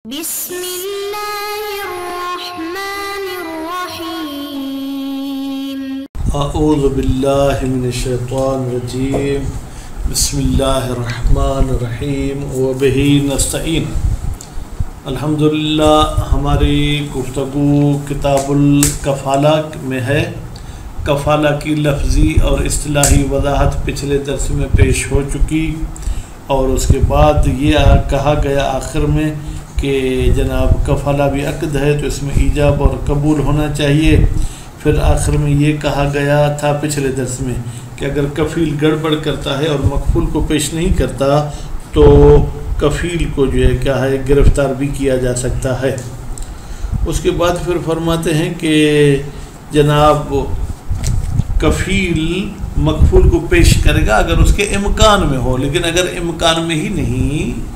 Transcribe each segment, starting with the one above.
بسم اللہ الرحمن الرحیم اعوذ باللہ من الشیطان الرجیم بسم اللہ الرحمن الرحیم وبہ نستعین۔ الحمدللہ ہماری گفتگو کتاب الکفالہ میں ہے۔ کفالہ کی لفظی اور اصطلاحی وضاحت پچھلے درس میں پیش ہو چکی، اور اس کے بعد یہ کہا گیا آخر میں کہ جناب کفالہ بھی عقد ہے تو اس میں ایجاب اور قبول ہونا چاہیے۔ پھر آخر میں یہ کہا گیا تھا پچھلے درس میں کہ اگر کفیل گڑبڑ کرتا ہے اور مکفول کو پیش نہیں کرتا تو کفیل کو جو ہے کیا ہے گرفتار بھی کیا جا سکتا ہے۔ اس کے بعد پھر فرماتے ہیں کہ جناب کفیل مکفول کو پیش کرے گا اگر اس کے امکان میں ہو، لیکن اگر امکان میں ہی نہیں،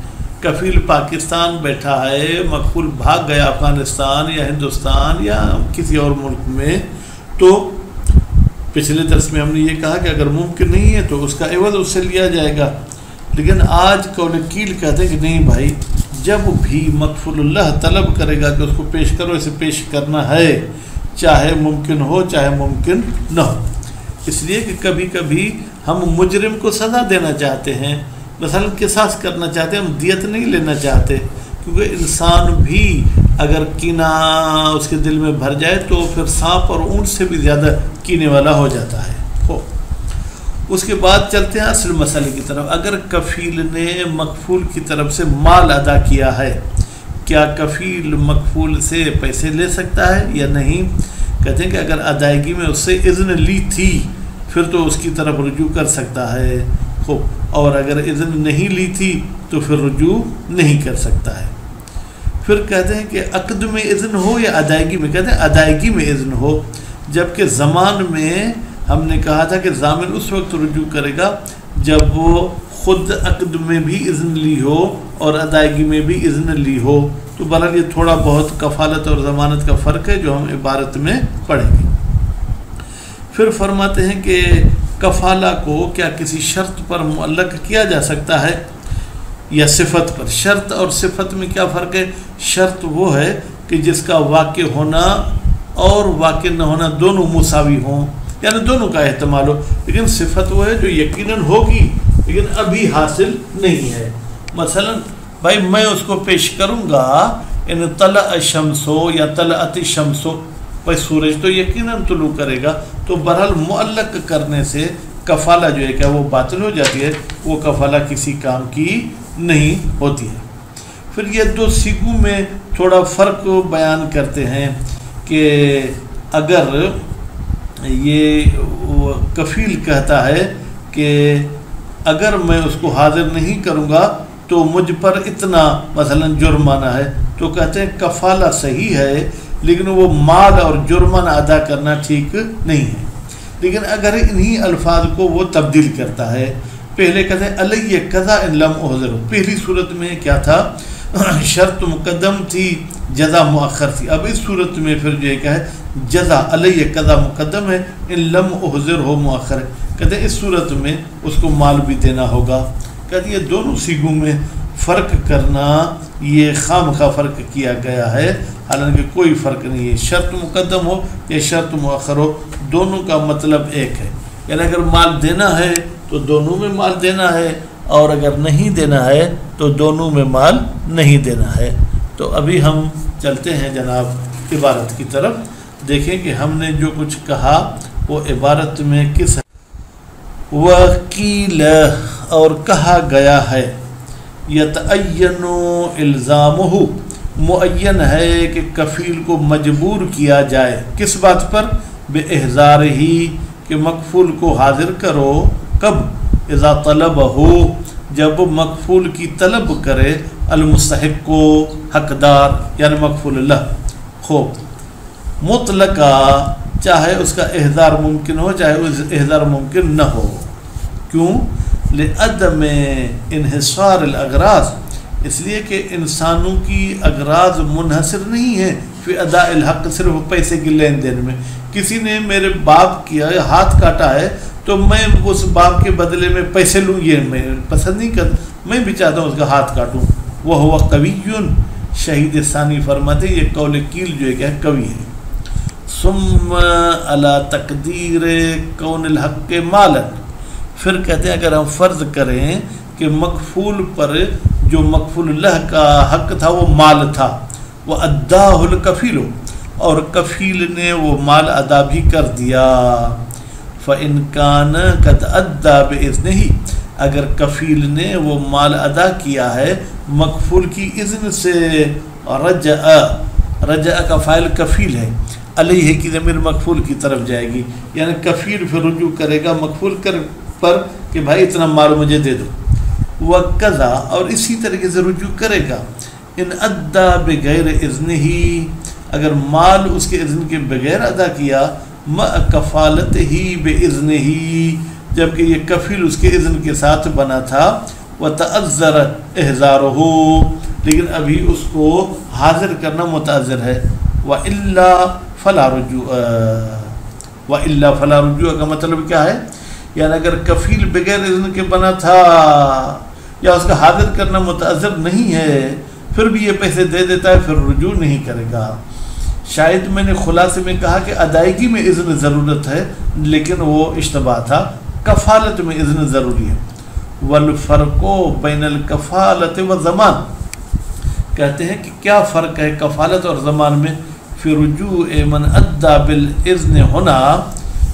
کفیل پاکستان بیٹھا ہے، مکفول بھاگ گیا افغانستان یا ہندوستان یا کسی اور ملک میں، تو پچھلے درس میں ہم نے یہ کہا کہ اگر ممکن نہیں ہے تو اس کا عوض اس سے لیا جائے گا۔ لیکن آج قول کیل کہتے ہیں کہ نہیں بھائی، جب بھی مکفول اللہ طلب کرے گا کہ اس کو پیش کرو، اسے پیش کرنا ہے، چاہے ممکن ہو چاہے ممکن نہ ہو۔ اس لیے کہ کبھی کبھی ہم مجرم کو سزا دینا چاہتے ہیں، مثلا قصاص کرنا چاہتے ہیں، ہم دیت نہیں لینا چاہتے، کیونکہ انسان بھی اگر کینہ اس کے دل میں بھر جائے تو پھر سانپ اور اونٹ سے بھی زیادہ کینے والا ہو جاتا ہے۔ اس کے بعد چلتے ہیں اصل مسئلے کی طرف۔ اگر کفیل نے مکفول کی طرف سے مال ادا کیا ہے، کیا کفیل مکفول سے پیسے لے سکتا ہے یا نہیں؟ کہتے ہیں کہ اگر ادائیگی میں اس سے اذن لی تھی پھر تو اس کی طرف رجوع کر سکتا ہے، اور اگر اذن نہیں لی تھی تو پھر رجوع نہیں کر سکتا ہے۔ پھر کہتے ہیں کہ عقد میں اذن ہو یا ادائیگی میں؟ کہتے ہیں ادائیگی میں اذن ہو، جبکہ زمان میں ہم نے کہا تھا کہ ضامن اس وقت رجوع کرے گا جب وہ خود عقد میں بھی اذن لی ہو اور ادائیگی میں بھی اذن لی ہو۔ تو بہرحال یہ تھوڑا بہت کفالت اور ضمانت کا فرق ہے جو ہم عبارت میں پڑھیں گے۔ پھر فرماتے ہیں کہ کفالہ کو کیا کسی شرط پر معلق کیا جا سکتا ہے یا صفت پر؟ شرط اور صفت میں کیا فرق ہے؟ شرط وہ ہے کہ جس کا واقع ہونا اور واقع نہ ہونا دونوں مساوی ہوں، یعنی دونوں کا احتمال ہو، لیکن صفت وہ ہے جو یقیناً ہوگی لیکن ابھی حاصل نہیں ہے۔ مثلا بھائی میں اس کو پیش کروں گا ان طلع الشمس یا طلعت الشمس، بھائی سورج تو یقیناً طلوع کرے گا، تو بہرحال معلق کرنے سے کفالہ جو ہے کہ وہ باطل ہو جاتی ہے، وہ کفالہ کسی کام کی نہیں ہوتی ہے۔ پھر یہ دو سیگوں میں تھوڑا فرق بیان کرتے ہیں کہ اگر یہ کفیل کہتا ہے کہ اگر میں اس کو حاضر نہیں کروں گا تو مجھ پر اتنا مثلا جرمانہ ہے، تو کہتے ہیں کفالہ صحیح ہے لیکن وہ مال اور جرمانہ ادا کرنا ٹھیک نہیں ہے۔ لیکن اگر انہی الفاظ کو وہ تبدیل کرتا ہے، پہلے کہتے ہیں علیہ قضا ان لم احضر، پہلی صورت میں کیا تھا؟ شرط مقدم تھی، جزا مؤخر تھی۔ اب اس صورت میں پھر جو ہے کیا ہے؟ جزا علیہ قضا مقدم ہے، ان لم احضر ہو مؤخر ہے۔ کہتے ہیں اس صورت میں اس کو مال بھی دینا ہوگا۔ کہتے ہیں یہ دونوں سیگوں میں فرق کرنا یہ خام خواہ فرق کیا گیا ہے، حالانکہ کوئی فرق نہیں ہے، شرط مقدم ہو یا شرط مؤخر ہو دونوں کا مطلب ایک ہے۔ یعنی اگر مال دینا ہے تو دونوں میں مال دینا ہے، اور اگر نہیں دینا ہے تو دونوں میں مال نہیں دینا ہے۔ تو ابھی ہم چلتے ہیں جناب عبارت کی طرف، دیکھیں کہ ہم نے جو کچھ کہا وہ عبارت میں کس وکیل اور کہا گیا ہے یتعین الزامہ، معین ہے کہ کفیل کو مجبور کیا جائے کس بات پر؟ بے احضار ہی، کہ مکفول کو حاضر کرو، کب؟ اذا طلب ہو، جب مکفول کی طلب کرے، المستحق کو، حقدار یعنی مکفول اللہ، خوب مطلقہ، چاہے اس کا احضار ممکن ہو چاہے اس احضار ممکن نہ ہو۔ کیوں؟ لعدم انحصار الاغراض، اس لیے کہ انسانوں کی اغراض منحصر نہیں ہے فی اداء الحق، صرف پیسے کی لین دین میں۔ کسی نے میرے باپ کیا ہاتھ کاٹا ہے تو میں اس باپ کے بدلے میں پیسے لوں، یہ میں پسند نہیں کرتا، میں بھی چاہتا ہوں اس کا ہاتھ کاٹوں۔ وہ قوی، شہید ثانی فرماتے یہ قول کیل جو ہے کیا قوی ہے. ثم علی تقدیر کون الحق مالا، پھر کہتے ہیں اگر ہم فرض کریں کہ مکفول پر جو مکفول اللہ کا حق تھا وہ مال تھا، وہ اداہ الکفیل، اور کفیل نے وہ مال ادا بھی کر دیا. فإن کان قد ادا بإذنہ، اگر کفیل نے وہ مال ادا کیا ہے مکفول کی اذن سے، رجع کا فاعل کفیل ہے، علیہ کی ضمیر مکفول کی طرف جائے گی، یعنی کفیل پھر رجوع کرے گا مکفول پر کہ بھائی اتنا مال مجھے دے دو. وقضا، اور اسی طریقے سے رجوع کرے گا ان ادا بغیر اذنہ، اگر مال اس کے اذن کے بغیر ادا کیا، مع کفالت ہی باذنہ، جبکہ یہ کفیل اس کے اذن کے ساتھ بنا تھا، وتعذر احضارہ، لیکن ابھی اس کو حاضر کرنا متعذر ہے. وَإِلَّا فَلَا رُجُوعَ، وَإِلَّا فَلَا رُجُوعَ کا مطلب کیا ہے؟ یعنی اگر کفیل بغیر اذن کے بنا تھا یا اس کا حاضر کرنا متعذر نہیں ہے پھر بھی یہ پیسے دے دیتا ہے، پھر رجوع نہیں کرے گا. شاید میں نے خلاصے میں کہا کہ ادائیگی میں اذن ضرورت ہے، لیکن وہ اشتباہ تھا، کفالت میں اذن ضروری ہے. والفرق بین الکفالت والضمان، کہتے ہیں کہ کیا فرق ہے کفالت اور ضمان میں؟ فی رجوع من ادا بالاذن ہونا،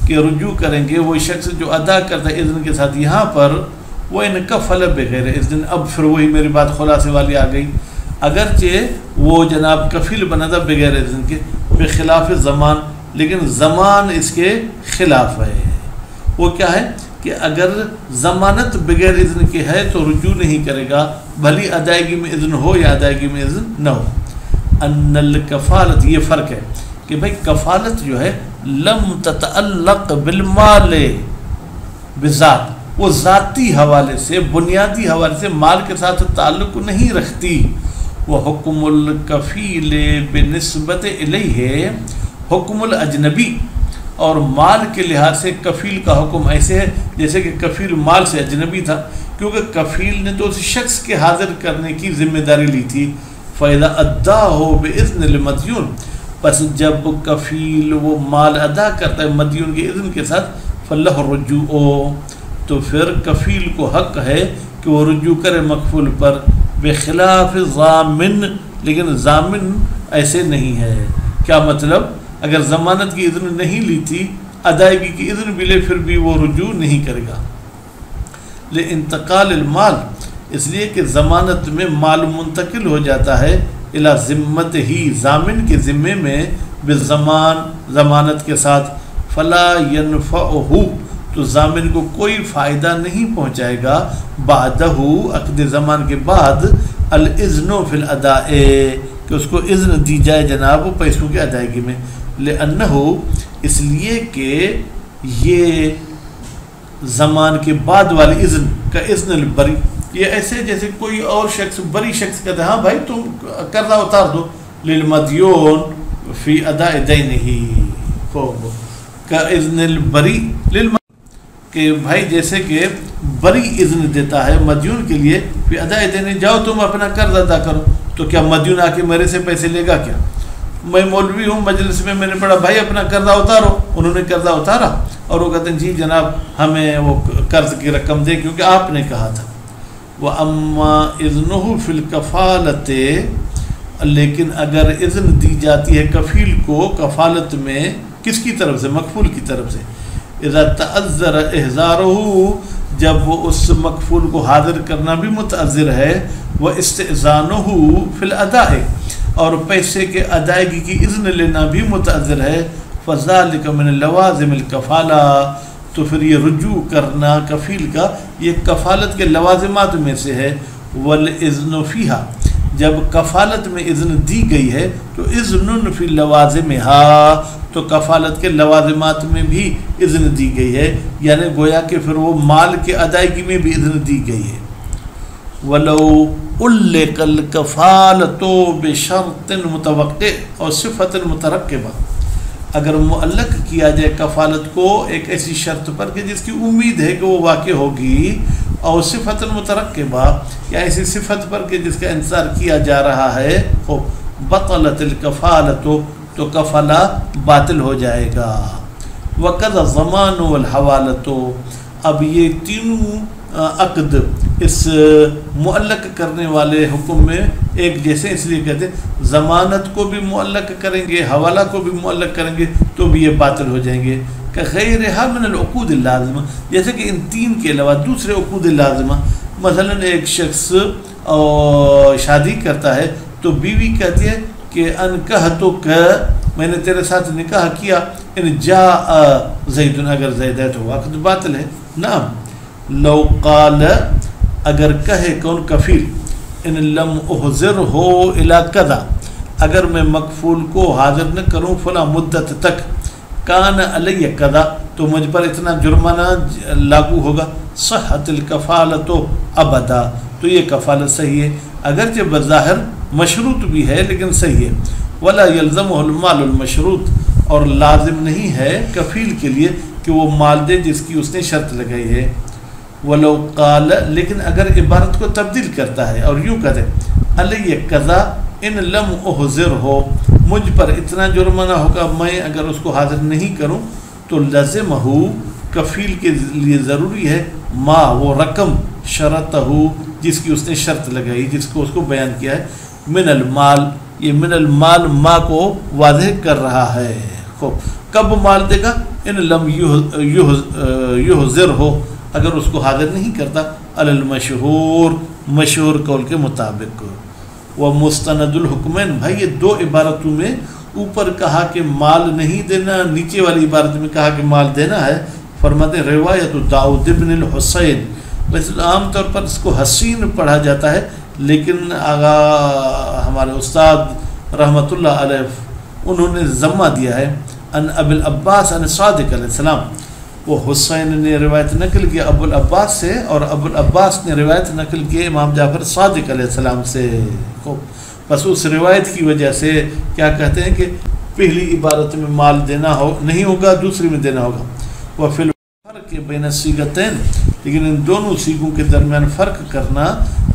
کہ رجوع کریں گے وہ شخص جو ادا کرتا ہے اذن کے ساتھ یہاں پر، وہ ان کفل بغیر اذن. اب پھر وہی میری بات خلاصے والی آ گئی، اگرچہ وہ جناب کفیل بنا تھا بغیر اذن کے بخلاف زمان، لیکن زمان اس کے خلاف ہے. وہ کیا ہے کہ اگر ضمانت بغیر اذن کے ہے تو رجوع نہیں کرے گا، بھلی ادائیگی میں اذن ہو یا ادائیگی میں اذن نہ ہو. ان الکفالت، یہ فرق ہے کہ بھائی کفالت جو ہے لم تتعلق بالمال بذات، وہ ذاتی حوالے سے بنیادی حوالے سے مال کے ساتھ تعلق نہیں رکھتی. وہ حکم الکفیل بنسبت الیہ حکم الاجنبی، اور مال کے لحاظ سے کفیل کا حکم ایسے ہے جیسے کہ کفیل مال سے اجنبی تھا، کیونکہ کفیل نے تو اس شخص کے حاضر کرنے کی ذمہ داری لی تھی. فَإِذَا أَدَّاهُ بِإِذْنِ الْمَدْيُونِ، پس جب کفیل وہ مال ادا کرتا ہے مدیون کے اذن کے ساتھ، فَلَّهُ الرُّجُوعُ، تو پھر کفیل کو حق ہے کہ وہ رجوع کرے مکفول پر، بخلاف ضامن، لیکن ضامن ایسے نہیں ہے. کیا مطلب؟ اگر ضمانت کی اذن نہیں لی تھی، ادائیگی کی اذن بھی لے، پھر بھی وہ رجوع نہیں کرے گا. لانتقال المال، اس لیے کہ ضمانت میں مال منتقل ہو جاتا ہے الی ذمت ہی، ضامن کے ذمے میں، بالضمان، ضمانت کے ساتھ. فلا ینفعہ، تو ضامن کو کوئی فائدہ نہیں پہنچائے گا، بعدہ، عقد ضمان کے بعد، الاذن فی الاداء، کہ اس کو اذن دی جائے جناب پیسوں کی ادائیگی میں. لأنہ، اس لیے کہ یہ زمان کے بعد والی اذن کا اذن البری، یہ ایسے جیسے کوئی اور شخص بری شخص کہتا ہے ہاں بھائی تم قرضہ اتار دو، للمدیون فی اداء دینہ، کا اذن البری کہ بھائی جیسے کہ بری اذن دیتا ہے مدیون کے لیے، فی اداء دینہ، جاؤ تم اپنا قرض ادا کرو. تو کیا مدیون آ کے میرے سے پیسے لے گا کیا؟ میں مولوی ہوں، مجلس میں نے پڑھا بھائی اپنا قرضہ اتارو، انہوں نے قرضہ اتارا اور وہ کہتے ہیں جی جناب ہمیں وہ قرض کی رقم دے کیونکہ آپ نے کہا تھا. وَأَمَّا إِذْنُهُ فِي الْكَفَالَةِ، لیکن اگر اذن دی جاتی ہے کفیل کو کفالت میں، کس کی طرف سے؟ مکفول کی طرف سے. اذا تعذر احضارہ، جب وہ اس مکفول کو حاضر کرنا بھی متعذر ہے، واستئذانہ فی الاداء، اور پیسے کے ادائیگی کی اذن لینا بھی متعذر ہے، فذلک من لوازم الکفالہ، تو پھر یہ رجوع کرنا کفیل کا یہ کفالت کے لوازمات میں سے ہے. والاذن فیہا، جب کفالت میں اذن دی گئی ہے تو اذن فی لوازمہا، تو کفالت کے لوازمات میں بھی اذن دی گئی ہے، یعنی گویا کہ پھر وہ مال کے ادائیگی میں بھی اذن دی گئی ہے. ولو علق الکفالۃ بشرط متوقع اور صفت مترکبہ، اگر معلق کیا جائے کفالت کو ایک ایسی شرط پر کہ جس کی امید ہے کہ وہ واقع ہوگی، اور صفت المترقبہ یا ایسی صفت پر کہ جس کا انتظار کیا جا رہا ہے، بطلت الکفالۃ تو کفالہ باطل ہو جائے گا۔ وَقَدَ الضَّمَانُ وَالْحَوَالَةُ اب یہ تینوں عقد اس معلق کرنے والے حکم میں ایک جیسے، اس لیے کہتے ہیں ضمانت کو بھی معلق کریں گے، حوالہ کو بھی معلق کریں گے تو بھی یہ باطل ہو جائیں گے۔ كغيرها من العقود اللازمہ، جیسے کہ ان تین کے علاوہ دوسرے عقود لازمہ، مثلا ایک شخص شادی کرتا ہے تو بیوی کہتی ہے کہ انکحتک، میں نے تیرے ساتھ نکاح کیا، ان جاء زید، اگر زید ہے تو عقد باطل ہے۔ نعم، لو قال اگر کہے کون کفیل، ان لم احضرہ الی کذا، اگر میں مکفول کو حاضر نہ کروں فلاں مدت تک، کان علیہ کذا تو مجھ پر اتنا جرمانہ لاگو ہوگا، صحت الکفالۃ ابدا، تو یہ کفالت صحیح ہے، اگرچہ بظاہر مشروط بھی ہے لیکن صحیح ہے۔ ولا یلزمہ المال المشروط، اور لازم نہیں ہے کفیل کے لیے کہ وہ مال دے جس کی اس نے شرط لگائی ہے۔ ولو قال، لیکن اگر عبارت کو تبدیل کرتا ہے اور یوں کہتے علیہ قضا ان لم احضر ہو، مجھ پر اتنا جرمانہ ہوگا میں اگر اس کو حاضر نہیں کروں، تو لازمہ کفیل کے لیے ضروری ہے ما وہ رقم شرطہ جس کی اس نے شرط لگائی، جس کو اس کو بیان کیا ہے، من المال، یہ من المال ما کو واضح کر رہا ہے۔ کب مال دے گا؟ ان لم یحضر ہو، اگر اس کو حاضر نہیں کرتا، علی المشہور، مشہور قول کے مطابق۔ وہ مستند الحکمین، بھائی یہ دو عبارتوں میں اوپر کہا کہ مال نہیں دینا، نیچے والی عبارت میں کہا کہ مال دینا ہے، فرماتے ہیں روایت داؤد بن الحسین، ویسے عام طور پر اس کو حسین پڑھا جاتا ہے، لیکن آغا ہمارے استاد رحمۃ اللہ علیہ انہوں نے ضمہ دیا ہے، ان ابو العباس ان صادق علیہ السلام، وہ حسین نے روایت نقل کیا ابو العباس سے، اور ابو العباس نے روایت نقل کی امام جعفر صادق علیہ السلام سے۔ بس اس روایت کی وجہ سے کیا کہتے ہیں کہ پہلی عبارت میں مال دینا نہیں ہوگا، دوسری میں دینا ہوگا۔ وفی الفرق بین الصیغتین، لیکن ان دونوں صیغوں کے درمیان فرق کرنا،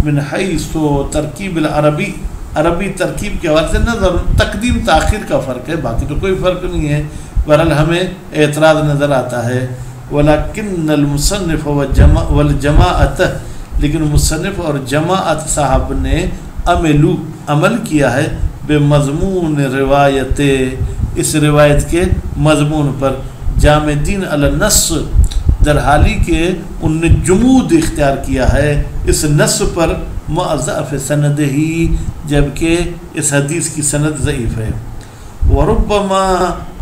من حیث ترکیب العربی، عربی ترکیب کے حوالے سے نظر تقدیم تاخیر کا فرق ہے، باقی تو کوئی فرق نہیں ہے، بہرحال ہمیں اعتراض نظر آتا ہے۔ ولیکن المصنف والجماعت، لیکن مصنف اور جماعت صاحب نے عمل کیا ہے بے مضمون روایت، اس روایت کے مضمون پر، جامع دین علی النص، در حالی کہ ان نے جمود اختیار کیا ہے اس نص پر، مضاعف سند ہی، جبکہ اس حدیث کی سند ضعیف ہے۔ وربما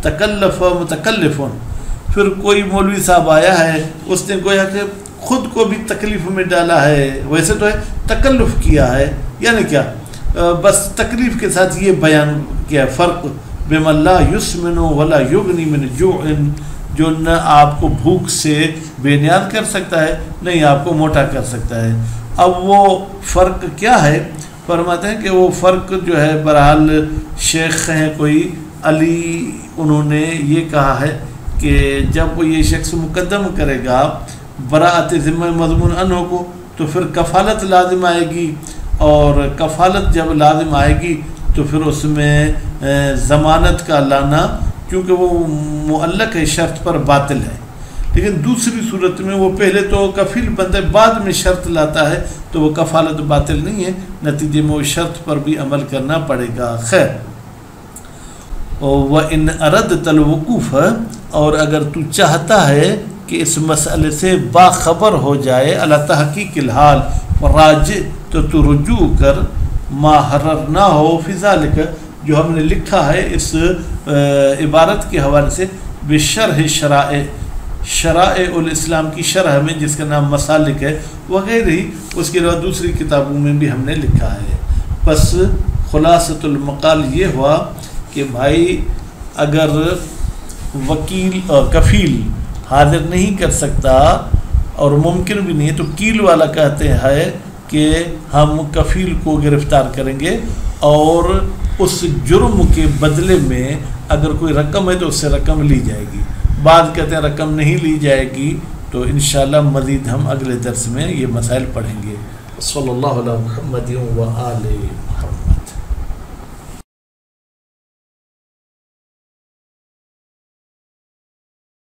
تکلف متکلف، پھر کوئی مولوی صاحب آیا ہے، اس نے گویا کہ خود کو بھی تکلیف میں ڈالا ہے، ویسے تو ہے تکلف کیا ہے، یعنی کیا، بس تکلیف کے ساتھ یہ بیان کیا فرق، بما لا یسمن ولا یغنی من جوع، جو نہ آپ کو بھوک سے بے نیاز کر سکتا ہے، نہ ہی آپ کو موٹا کر سکتا ہے۔ اب وہ فرق کیا ہے؟ فرماتے ہیں کہ وہ فرق جو ہے، بہرحال شیخ ہیں کوئی علی، انہوں نے یہ کہا ہے کہ جب وہ یہ شخص مقدم کرے گا براءت ذمہ مضمون انہوں کو، تو پھر کفالت لازم آئے گی، اور کفالت جب لازم آئے گی تو پھر اس میں ضمانت کا لانا، کیونکہ وہ معلق ہے شرط پر، باطل ہے۔ لیکن دوسری صورت میں وہ پہلے تو کفیل بندے بعد میں شرط لاتا ہے تو وہ کفالت باطل نہیں ہے، نتیجے میں وہ شرط پر بھی عمل کرنا پڑے گا۔ خیر، وَإِنْ أَرَدْتَ الْوُقُوفَ، اور اگر تو چاہتا ہے کہ اس مسئلے سے باخبر ہو جائے، علی تحقیق الحال، راجع، تو رجوع کر، ما حررنا ہو فی ذالک، جو ہم نے لکھا ہے اس عبارت کے حوالے سے، بشرح شرائع الاسلام کی شرح میں، جس کا نام مسالک ہے، وغیرہ ہی، اس کے علاوہ دوسری کتابوں میں بھی ہم نے لکھا ہے۔ بس خلاصۃ المقال یہ ہوا کہ بھائی اگر وکیل اور کفیل حاضر نہیں کر سکتا اور ممکن بھی نہیں ہے، تو کیل والا کہتے ہیں کہ ہم کفیل کو گرفتار کریں گے، اور اس جرم کے بدلے میں اگر کوئی رقم ہے تو اس سے رقم لی جائے گی۔ بعض کہتے ہیں رقم نہیں لی جائے گی، تو انشاءاللہ مزید ہم اگلے درس میں یہ مسائل پڑھیں گے. صلی اللہ علیہ محمد و آلہ